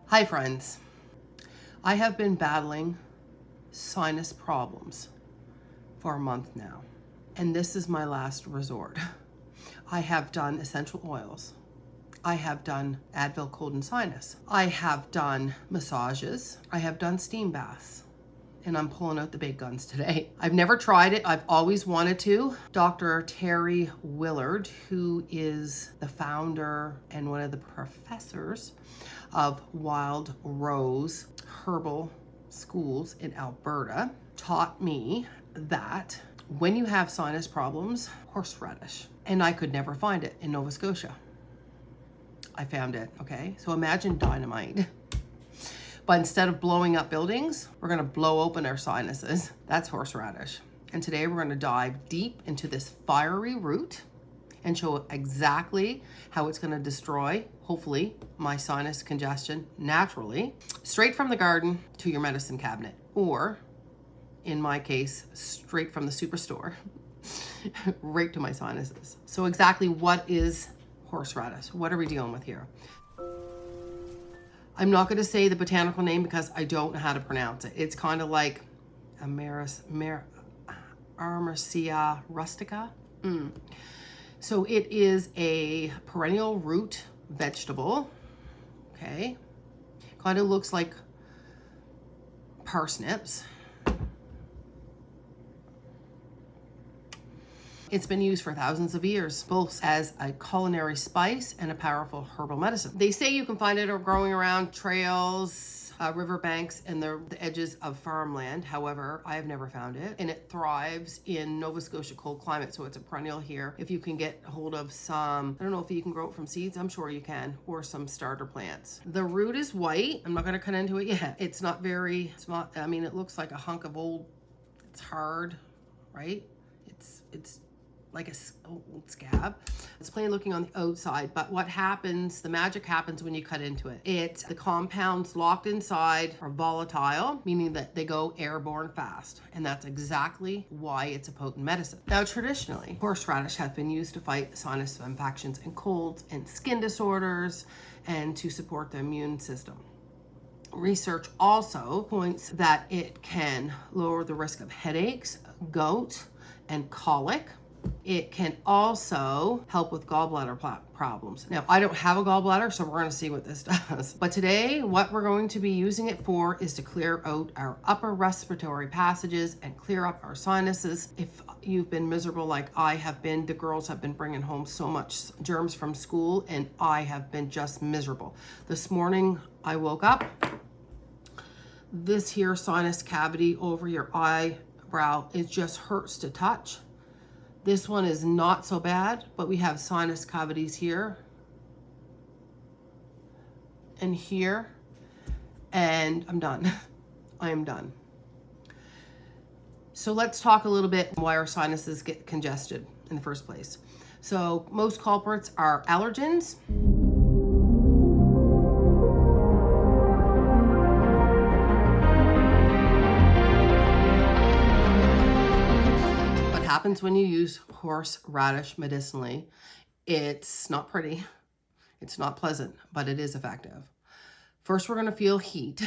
Hi friends, I have been battling sinus problems for a month now, and this is my last resort. I have done essential oils. I have done Advil cold and sinus. I have done massages. I have done steam baths. And I'm pulling out the big guns today. I've never tried it. I've always wanted to. Dr. Terry Willard, who is the founder and one of the professors of Wild Rose Herbal Schools in Alberta, taught me that when you have sinus problems, horseradish. And I could never find it in Nova Scotia. I found it, okay? So imagine dynamite. But instead of blowing up buildings, we're gonna blow open our sinuses. That's horseradish. And today we're gonna dive deep into this fiery root and show exactly how it's gonna destroy, hopefully, my sinus congestion naturally, straight from the garden to your medicine cabinet, or in my case, straight from the superstore, right to my sinuses. So exactly what is horseradish? What are we dealing with here? I'm not going to say the botanical name because I don't know how to pronounce it. It's kind of like Armacea rustica. So it is a perennial root vegetable. Okay. Kind of looks like parsnips. It's been used for thousands of years, both as a culinary spice and a powerful herbal medicine. They say you can find it growing around trails, riverbanks, and the edges of farmland. However, I have never found it. And it thrives in Nova Scotia cold climate, so it's a perennial here. If you can get hold of some, I don't know if you can grow it from seeds, I'm sure you can, or some starter plants. The root is white. I'm not gonna cut into it yet. It looks like a hunk of old, it's hard, right? It's like a old scab. It's plain looking on the outside, but what happens, the magic happens when you cut into it. The compounds locked inside are volatile, meaning that they go airborne fast. And that's exactly why it's a potent medicine. Now, traditionally, horseradish has been used to fight sinus infections and colds and skin disorders and to support the immune system. Research also points that it can lower the risk of headaches, gout, and colic. It can also help with gallbladder problems. Now, I don't have a gallbladder, so we're going to see what this does. But today, what we're going to be using it for is to clear out our upper respiratory passages and clear up our sinuses. If you've been miserable like I have been, the girls have been bringing home so much germs from school, and I have been just miserable. This morning, I woke up. This here sinus cavity over your eyebrow, it just hurts to touch. This one is not so bad, but we have sinus cavities here and here, and I'm done. I am done. So let's talk a little bit why our sinuses get congested in the first place. So most culprits are allergens. Happens when you use horseradish medicinally. It's not pretty, it's not pleasant, but it is effective. First, we're going to feel heat.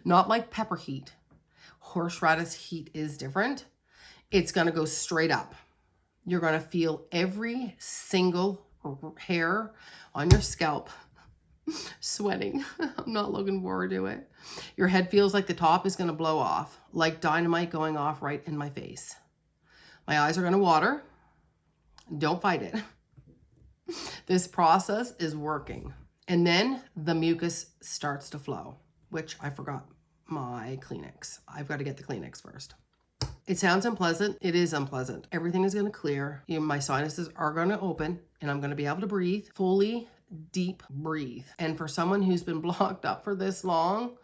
Not like pepper heat. Horseradish heat is different. It's going to go straight up. You're going to feel every single hair on your scalp sweating. I'm not looking forward to it. Your head feels like the top is going to blow off, like dynamite going off right in my face. My eyes are going to water. Don't fight it. This process is working. And then the mucus starts to flow, which I forgot my Kleenex. I've got to get the Kleenex first. It sounds unpleasant. It is unpleasant. Everything is going to clear. My sinuses are going to open, and I'm going to be able to breathe, fully deep breathe. And for someone who's been blocked up for this long,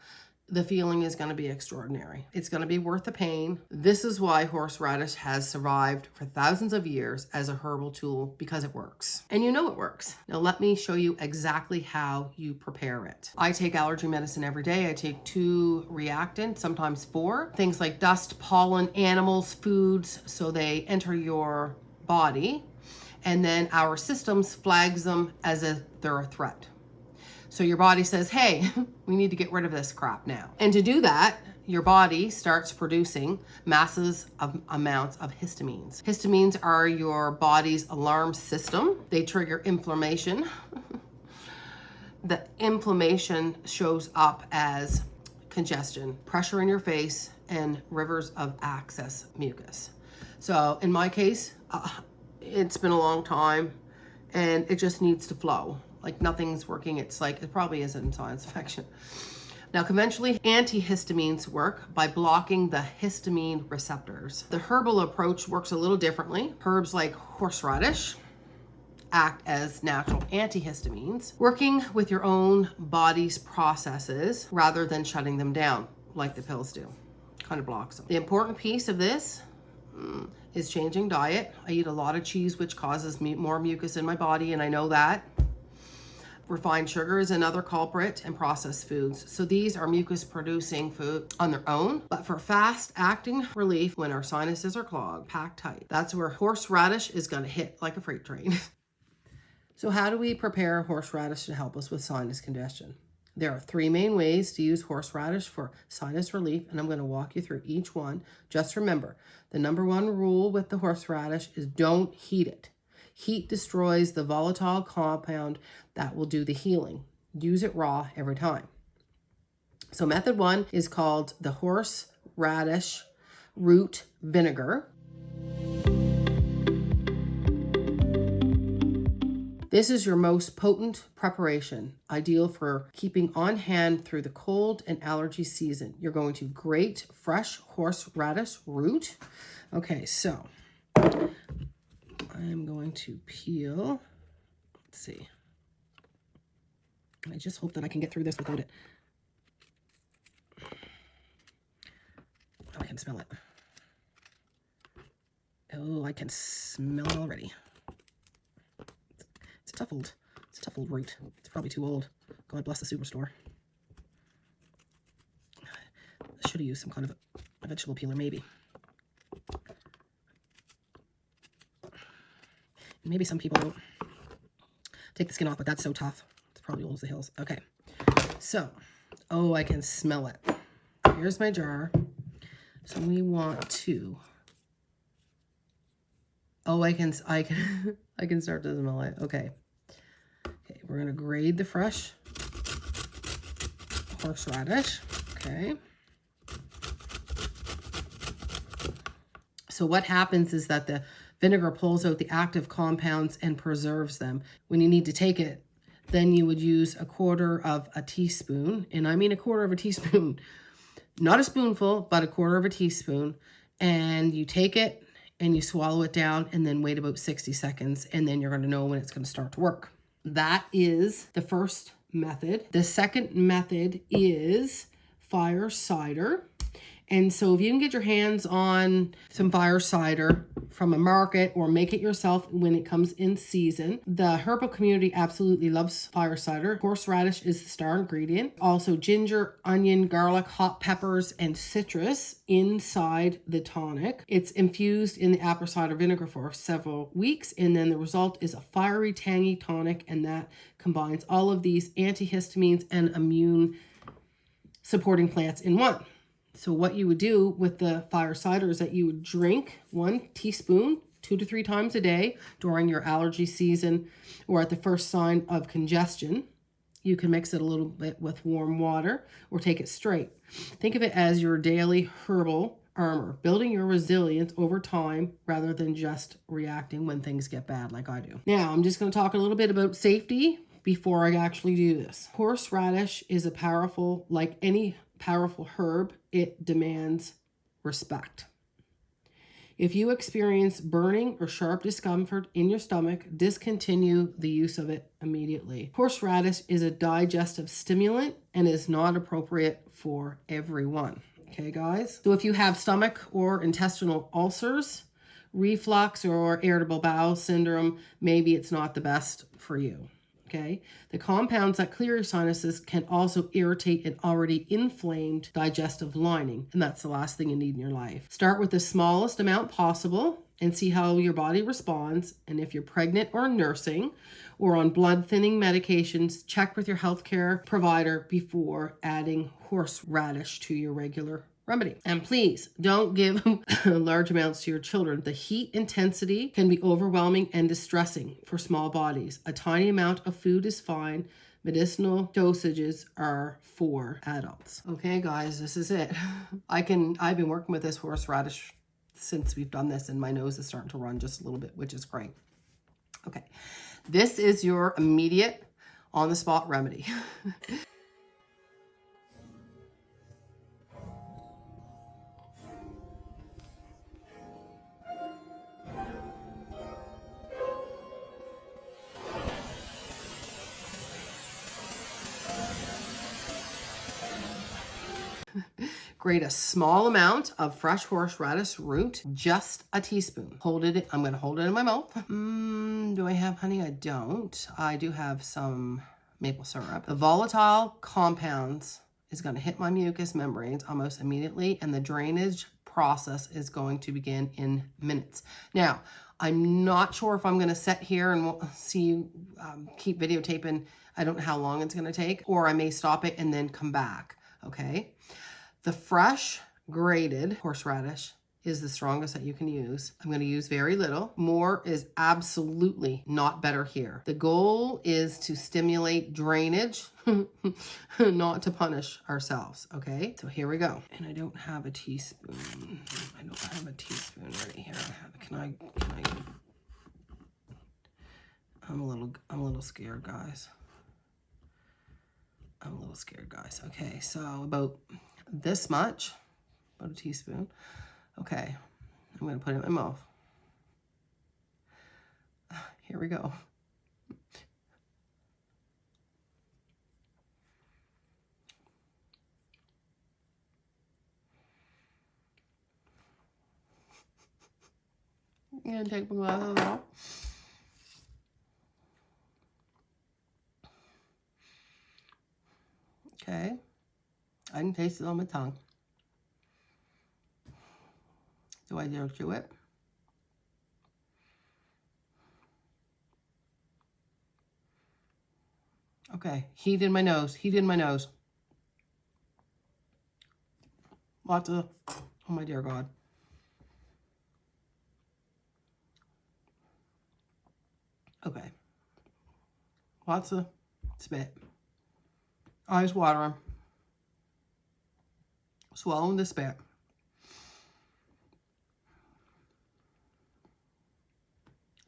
the feeling is going to be extraordinary. It's going to be worth the pain. This is why horseradish has survived for thousands of years as a herbal tool, because it works. And you know it works. Now let me show you exactly how you prepare it. I take allergy medicine every day. I take 2 reactants, sometimes 4. Things like dust, pollen, animals, foods, so they enter your body. And then our systems flags them as if they're a threat. So your body says, hey, we need to get rid of this crap now. And to do that, your body starts producing massive amounts of histamines. Histamines are your body's alarm system. They trigger inflammation. The inflammation shows up as congestion, pressure in your face, and rivers of excess mucus. So in my case, it's been a long time and it just needs to flow. Like nothing's working. It's like, it probably isn't in sinus infection. Now, conventionally, antihistamines work by blocking the histamine receptors. The herbal approach works a little differently. Herbs like horseradish act as natural antihistamines, working with your own body's processes rather than shutting them down like the pills do. Kind of blocks them. The important piece of this is changing diet. I eat a lot of cheese, which causes more mucus in my body, and I know that. Refined sugar is another culprit, and processed foods. So these are mucus producing food on their own, but for fast acting relief when our sinuses are clogged, packed tight, that's where horseradish is going to hit like a freight train. So how do we prepare horseradish to help us with sinus congestion? There are 3 main ways to use horseradish for sinus relief, and I'm going to walk you through each one. Just remember, the number 1 rule with the horseradish is don't heat it. Heat destroys the volatile compound that will do the healing. Use it raw every time. So method 1 is called the horseradish root vinegar. This is your most potent preparation, ideal for keeping on hand through the cold and allergy season. You're going to grate fresh horseradish root. Okay, so I'm going to peel. Let's see. I just hope that I can get through this without it. Oh, I can smell it. Oh, I can smell it already. It's a tough old root. It's probably too old. God bless the superstore. I should have used some kind of a vegetable peeler, maybe. Maybe some people don't take the skin off, but that's so tough. It's probably old as the hills. Okay, so, oh, I can smell it. Here's my jar. So we want to, oh, I can I can start to smell it. Okay, we're gonna grate the fresh horseradish. Okay. So what happens is that the vinegar pulls out the active compounds and preserves them. When you need to take it, then you would use 1/4 of a teaspoon, and I mean 1/4 of a teaspoon, not a spoonful, but 1/4 of a teaspoon, and you take it and you swallow it down and then wait about 60 seconds, and then you're going to know when it's going to start to work. That is the first method. The second method is Firecider. And so if you can get your hands on some Firecider from a market or make it yourself when it comes in season, the herbal community absolutely loves Firecider. Horseradish is the star ingredient. Also ginger, onion, garlic, hot peppers, and citrus inside the tonic. It's infused in the apple cider vinegar for several weeks, and then the result is a fiery, tangy tonic, and that combines all of these antihistamines and immune supporting plants in one. So what you would do with the Firecider is that you would drink 1 teaspoon 2 to 3 times a day during your allergy season or at the first sign of congestion. You can mix it a little bit with warm water or take it straight. Think of it as your daily herbal armor, building your resilience over time rather than just reacting when things get bad like I do. Now, I'm just going to talk a little bit about safety before I actually do this. Horseradish is a powerful, like any powerful herb, it demands respect. If you experience burning or sharp discomfort in your stomach, discontinue the use of it immediately. Horseradish is a digestive stimulant and is not appropriate for everyone. Okay, guys? So if you have stomach or intestinal ulcers, reflux, or irritable bowel syndrome, maybe it's not the best for you. Okay, the compounds that clear your sinuses can also irritate an already inflamed digestive lining, and that's the last thing you need in your life. Start with the smallest amount possible and see how your body responds. And if you're pregnant or nursing or on blood thinning medications, check with your healthcare provider before adding horseradish to your regular remedy. And please don't give large amounts to your children. The heat intensity can be overwhelming and distressing for small bodies. A tiny amount of food is fine. Medicinal dosages are for adults. Okay, guys, this is it. I've been working with this horseradish since we've done this, and my nose is starting to run just a little bit, which is great. Okay, this is your immediate on-the-spot remedy. Grate a small amount of fresh horseradish root, just a teaspoon. I'm going to hold it in my mouth. Do I have honey? I don't. I do have some maple syrup. The volatile compounds is going to hit my mucous membranes almost immediately, and the drainage process is going to begin in minutes. Now, I'm not sure if I'm going to sit here and we'll see you keep videotaping. I don't know how long it's going to take, or I may stop it and then come back. Okay. The fresh grated horseradish is the strongest that you can use. I'm going to use very little. More is absolutely not better here. The goal is to stimulate drainage, not to punish ourselves. Okay, so here we go. And I don't have a teaspoon. I don't have a teaspoon right here. Can I? I'm a little scared, guys. Okay, so about this much, about a teaspoon. Okay, I'm going to put it in my mouth. Here we go. I'm going to take my glasses off. Okay, I can taste it on my tongue. Do I dare chew it? Okay, heat in my nose, Lots of, oh my dear God. Okay, lots of spit. Eyes watering. Swallowing the spit.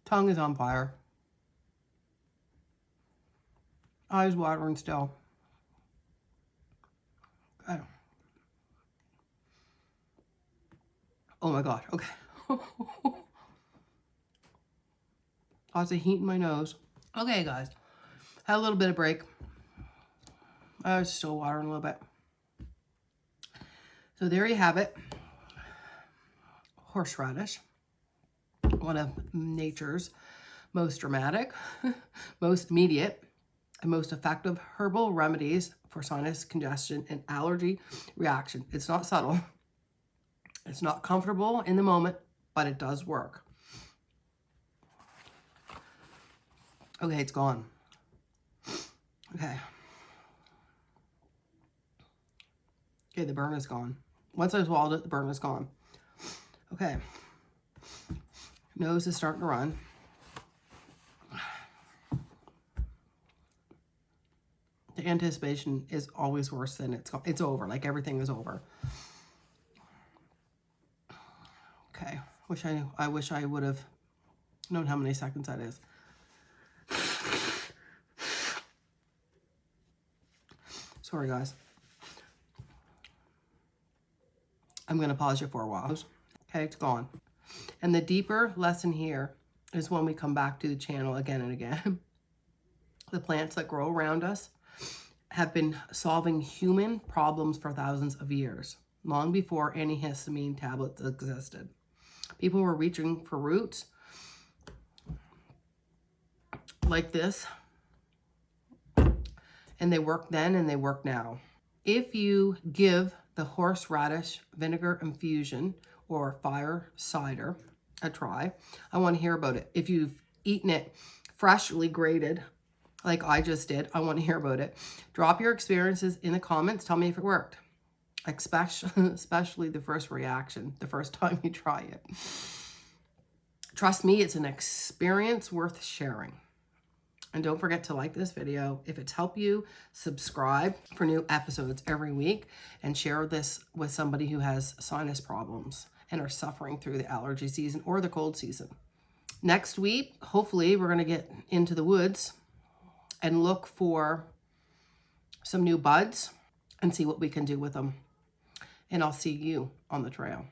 Tongue is on fire. Eyes watering still. Okay. Oh my God, okay. Lots of heat in my nose. Okay, guys. Had a little bit of break. I was still watering a little bit. So there you have it. Horseradish. One of nature's most dramatic, most immediate, and most effective herbal remedies for sinus congestion and allergy reaction. It's not subtle. It's not comfortable in the moment, but it does work. Okay, it's gone. Okay. Okay, the burn is gone. Once I swallowed it, the burn is gone. Okay. Nose is starting to run. The anticipation is always worse than it's over. Like everything is over. Okay. I wish I would have known how many seconds that is. Sorry, guys. I'm going to pause you for a while. Okay, it's gone. And the deeper lesson here is when we come back to the channel again and again. The plants that grow around us have been solving human problems for thousands of years, long before antihistamine tablets existed. People were reaching for roots like this, and they work then and they work now. If you give the horseradish vinegar infusion or Firecider a try. I want to hear about it. If you've eaten it freshly grated, like I just did, I want to hear about it. Drop your experiences in the comments. Tell me if it worked. Especially the first reaction, the first time you try it. Trust me, it's an experience worth sharing. And don't forget to like this video. If it's helped you, subscribe for new episodes every week and share this with somebody who has sinus problems and are suffering through the allergy season or the cold season. Next week, hopefully, we're going to get into the woods and look for some new buds and see what we can do with them. And I'll see you on the trail.